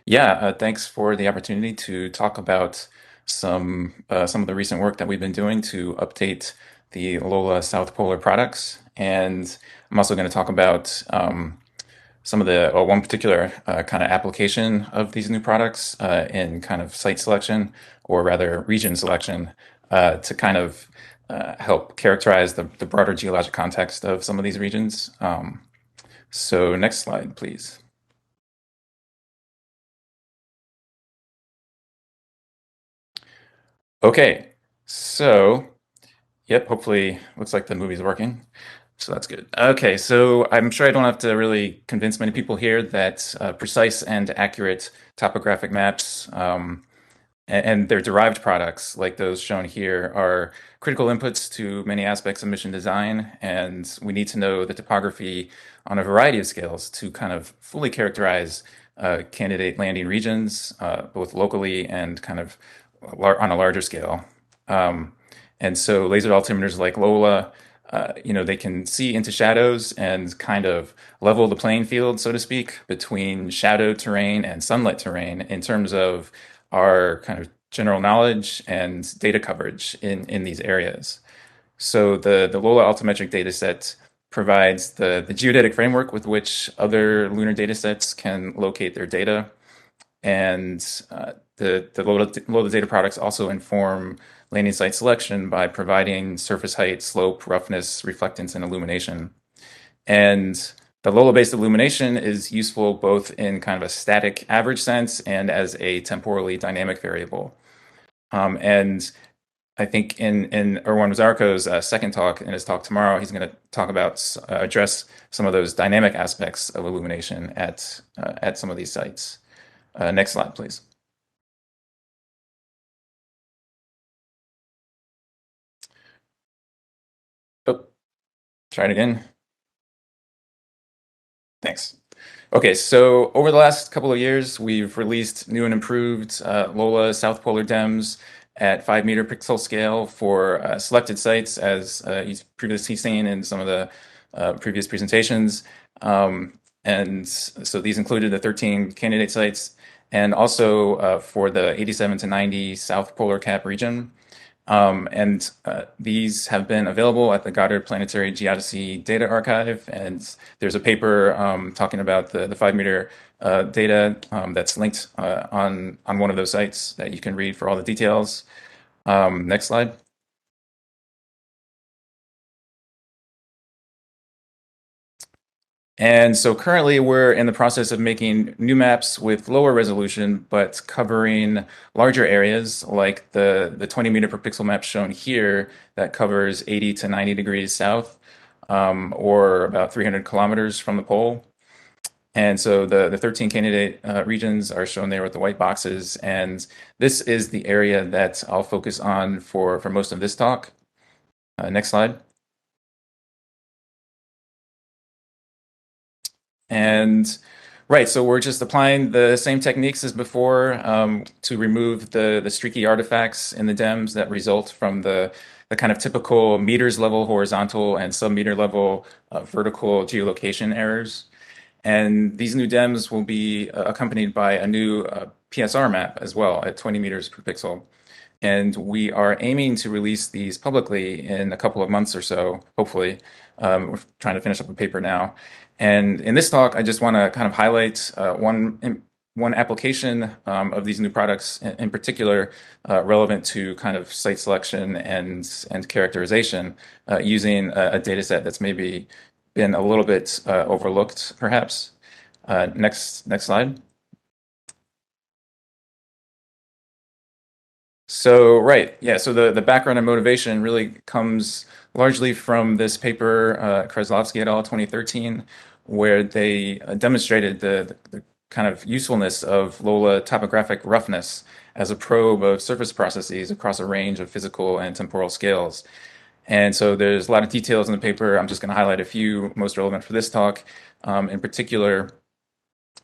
Yeah, thanks for the opportunity to talk about some of the recent work that we've been doing to update the LOLA South Polar products. And I'm also going to talk about some of the one particular kind of application of these new products in kind of site selection, or rather region selection, to kind of help characterize the broader geologic context of some of these regions. So next slide, please. Okay, so yep, hopefully looks like the movie's working. So that's good. Okay, so I'm sure I don't have to really convince many people here that precise and accurate topographic maps and their derived products, like those shown here, are critical inputs to many aspects of mission design. And we need to know the topography on a variety of scales to kind of fully characterize candidate landing regions, both locally and kind of on a larger scale. Um, and so laser altimeters like LOLA, they can see into shadows and kind of level the playing field, so to speak, between shadow terrain and sunlit terrain in terms of our kind of general knowledge and data coverage in these areas. So the LOLA altimetric data set provides the geodetic framework with which other lunar data sets can locate their data. And the LOLA data products also inform landing site selection by providing surface height, slope, roughness, reflectance, and illumination. And the LOLA-based illumination is useful both in kind of a static average sense and as a temporally dynamic variable. And I think in Erwan Zarco's second talk, in his talk tomorrow, he's going to talk about address some of those dynamic aspects of illumination at some of these sites. Next slide, please. Oh, try it again. Thanks. Okay, so over the last couple of years, we've released new and improved LOLA South Polar DEMS at 5 meter pixel scale for selected sites, as you've previously seen in some of the previous presentations. And so these included the 13 candidate sites and also for the 87 to 90 South Polar Cap region. And these have been available at the Goddard Planetary Geodesy Data Archive. And there's a paper talking about the 5 meter data that's linked on one of those sites that you can read for all the details. Next slide. And so currently we're in the process of making new maps with lower resolution, but covering larger areas like the 20 meter per pixel map shown here that covers 80 to 90 degrees south, or about 300 kilometers from the pole. And so the 13 candidate regions are shown there with the white boxes. And this is the area that I'll focus on for most of this talk. Next slide. And right, so we're just applying the same techniques as before to remove the streaky artifacts in the DEMS that result from the kind of typical meters level horizontal and sub-meter level vertical geolocation errors. And these new DEMS will be accompanied by a new PSR map as well at 20 meters per pixel. And we are aiming to release these publicly in a couple of months or so, hopefully. We're trying to finish up a paper now. And in this talk, I just want to kind of highlight one application of these new products in particular relevant to kind of site selection and characterization using a data set that's maybe been a little bit overlooked, perhaps. Next slide. So, right, yeah, so the background and motivation really comes largely from this paper, Kreslowski et al., 2013, where they demonstrated the kind of usefulness of LOLA topographic roughness as a probe of surface processes across a range of physical and temporal scales. And so there's a lot of details in the paper. I'm just going to highlight a few most relevant for this talk. In particular,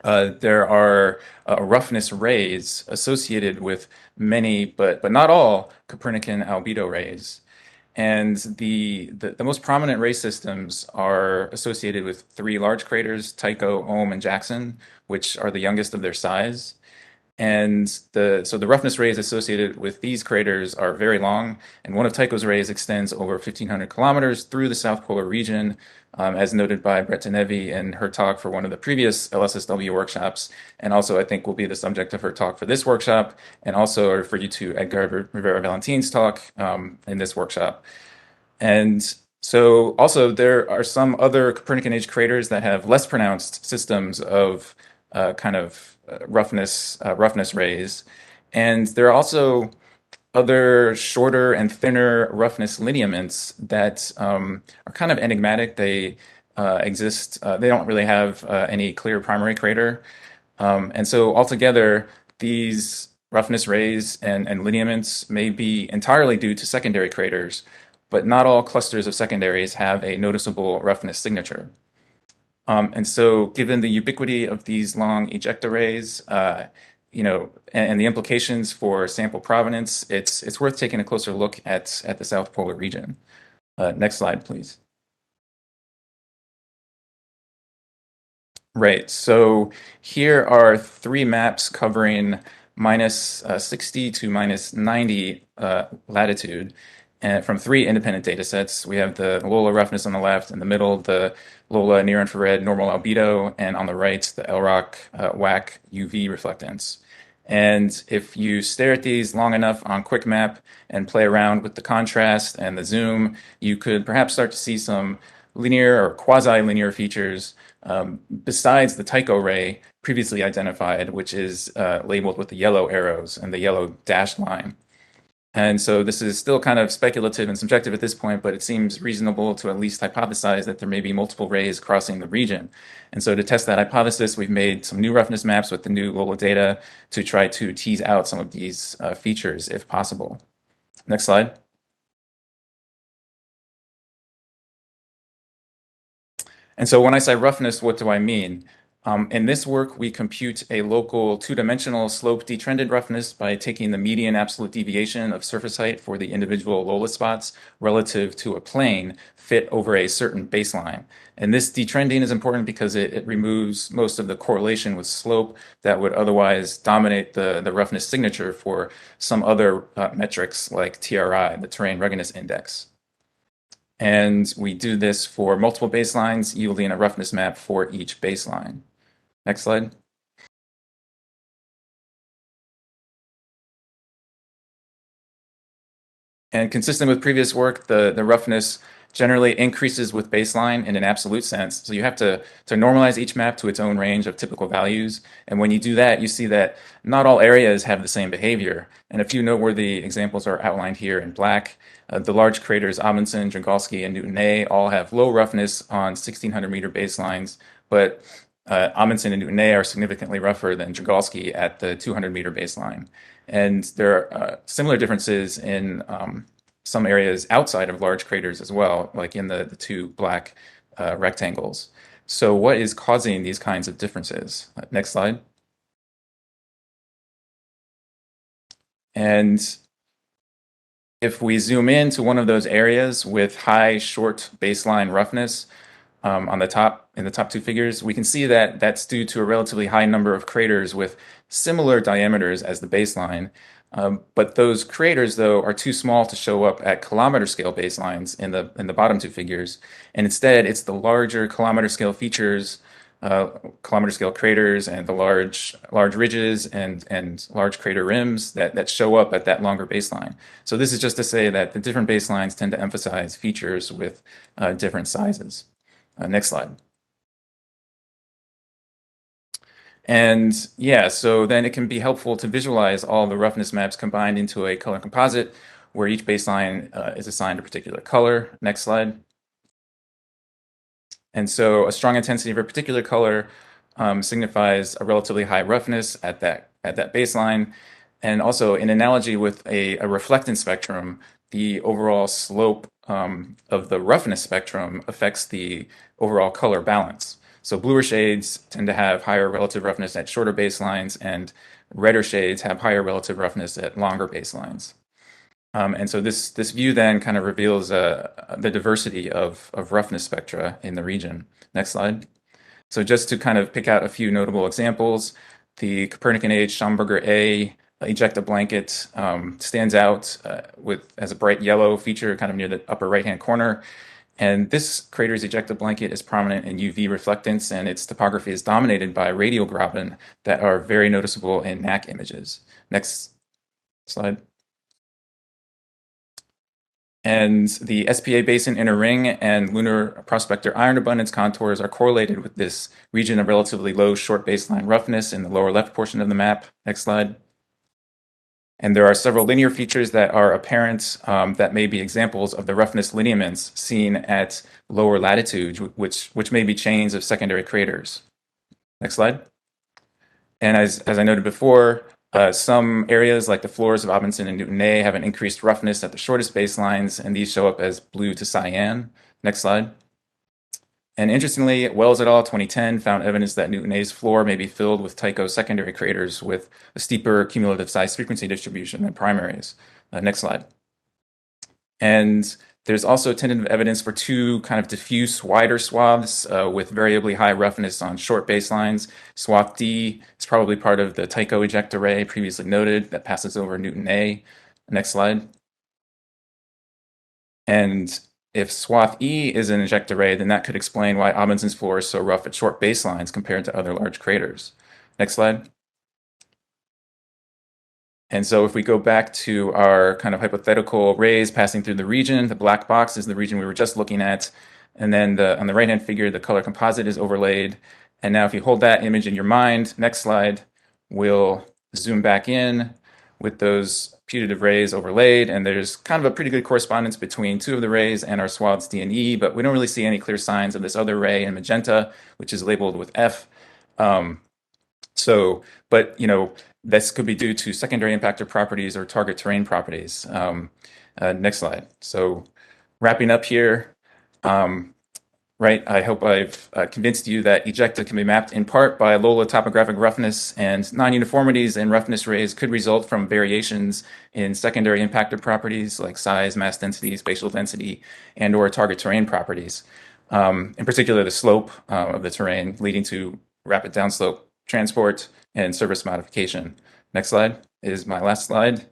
there are roughness rays associated with many, but not all, Copernican albedo rays. And the most prominent ray systems are associated with three large craters, Tycho, Ohm, and Jackson, which are the youngest of their size. And the roughness rays associated with these craters are very long, and one of Tycho's rays extends over 1,500 kilometers through the South Polar region, as noted by Brett Denevi in her talk for one of the previous LSSW workshops, and also I think will be the subject of her talk for this workshop, and also I refer you to Edgar Rivera Valentin's talk in this workshop. And so also there are some other Copernican age craters that have less pronounced systems of roughness rays. And there are also other shorter and thinner roughness lineaments that are kind of enigmatic. They exist, they don't really have any clear primary crater. And so altogether, these roughness rays and lineaments may be entirely due to secondary craters, but not all clusters of secondaries have a noticeable roughness signature. And so, given the ubiquity of these long ejecta rays, and the implications for sample provenance, it's worth taking a closer look at the South Polar region. Next slide, please. Right. So here are three maps covering minus 60 to minus 90 latitude, and from three independent data sets. We have the LOLA roughness on the left, in the middle, the LOLA near infrared normal albedo, and on the right, the LROC WAC UV reflectance. And if you stare at these long enough on quick map and play around with the contrast and the zoom, you could perhaps start to see some linear or quasi-linear features besides the Tycho ray previously identified, which is labeled with the yellow arrows and the yellow dashed line. And so this is still kind of speculative and subjective at this point, but it seems reasonable to at least hypothesize that there may be multiple rays crossing the region. And so to test that hypothesis, we've made some new roughness maps with the new LOLA data to try to tease out some of these features if possible. Next slide. And so when I say roughness, what do I mean? In this work, we compute a local two-dimensional slope detrended roughness by taking the median absolute deviation of surface height for the individual LOLA spots relative to a plane fit over a certain baseline. And this detrending is important because it removes most of the correlation with slope that would otherwise dominate the roughness signature for some other metrics like TRI, the Terrain Ruggedness Index. And we do this for multiple baselines, yielding a roughness map for each baseline. Next slide. And consistent with previous work, the roughness generally increases with baseline in an absolute sense. So you have to normalize each map to its own range of typical values. And when you do that, you see that not all areas have the same behavior. And a few noteworthy examples are outlined here in black. The large craters Amundsen, Dragolsky, and Newton A all have low roughness on 1600 meter baselines, but Amundsen and Newton A are significantly rougher than Dragolsky at the 200 meter baseline. And there are similar differences in some areas outside of large craters as well, like in the two black rectangles. So what is causing these kinds of differences? Next slide. And if we zoom in to one of those areas with high short baseline roughness, on the top in the top two figures, we can see that that's due to a relatively high number of craters with similar diameters as the baseline. But those craters, though, are too small to show up at kilometer scale baselines in the bottom two figures, and instead it's the larger kilometer scale features, kilometer scale craters, and the large ridges and large crater rims that show up at that longer baseline. So this is just to say that the different baselines tend to emphasize features with different sizes. Next slide. And yeah, so then it can be helpful to visualize all the roughness maps combined into a color composite where each baseline is assigned a particular color. Next slide. And so a strong intensity of a particular color signifies a relatively high roughness at that baseline. And also, in analogy with a reflectance spectrum, the overall slope of the roughness spectrum affects the overall color balance. So bluer shades tend to have higher relative roughness at shorter baselines, and redder shades have higher relative roughness at longer baselines. And so this view then kind of reveals the diversity of roughness spectra in the region. Next slide. So just to kind of pick out a few notable examples, the Copernican age Schamberger A ejecta blanket stands out with as a bright yellow feature kind of near the upper right-hand corner. And this crater's ejecta blanket is prominent in UV reflectance, and its topography is dominated by radial graben that are very noticeable in NAC images. Next slide. And the SPA basin inner ring and lunar prospector iron abundance contours are correlated with this region of relatively low short baseline roughness in the lower left portion of the map. Next slide. And there are several linear features that are apparent that may be examples of the roughness lineaments seen at lower latitude, which may be chains of secondary craters. Next slide. And as I noted before, some areas like the floors of Amundsen and Newton A have an increased roughness at the shortest baselines, and these show up as blue to cyan. Next slide. And interestingly, Wells et al. 2010 found evidence that Newton A's floor may be filled with Tycho secondary craters with a steeper cumulative size frequency distribution than primaries. Next slide. And there's also tentative evidence for two kind of diffuse, wider swaths with variably high roughness on short baselines. Swath D is probably part of the Tycho eject array previously noted that passes over Newton A. Next slide. And if swath E is an eject array, then that could explain why Amundsen's floor is so rough at short baselines compared to other large craters. Next slide. And so if we go back to our kind of hypothetical rays passing through the region, the black box is the region we were just looking at. And then on the right-hand figure, the color composite is overlaid. And now if you hold that image in your mind, next slide, we'll zoom back in with those putative rays overlaid. And there's kind of a pretty good correspondence between two of the rays and our swaths D and E, but we don't really see any clear signs of this other ray in magenta, which is labeled with F. But this could be due to secondary impactor properties or target terrain properties. Next slide. So wrapping up here, right, I hope I've convinced you that ejecta can be mapped in part by LOLA topographic roughness, and non-uniformities in roughness rays could result from variations in secondary impactor properties like size, mass density, spatial density, and or target terrain properties. In particular, the slope of the terrain leading to rapid downslope transport and surface modification. Next slide is my last slide.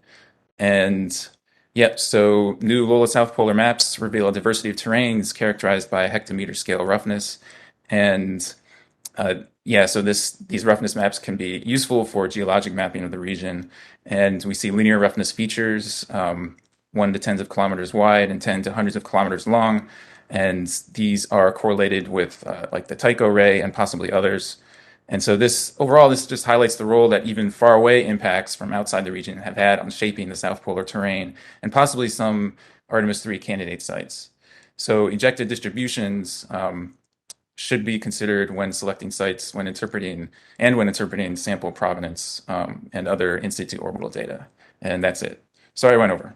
And yep, so new LOLA South Polar maps reveal a diversity of terrains characterized by hectometer scale roughness. And yeah, so these roughness maps can be useful for geologic mapping of the region. And we see linear roughness features, 1 to tens of kilometers wide and 10 to hundreds of kilometers long. And these are correlated with like the Tycho ray and possibly others. And so this just highlights the role that even far away impacts from outside the region have had on shaping the South Polar terrain and possibly some Artemis 3 candidate sites. So ejected distributions should be considered when selecting sites, when interpreting sample provenance and other in situ orbital data. And that's it. Sorry I went over.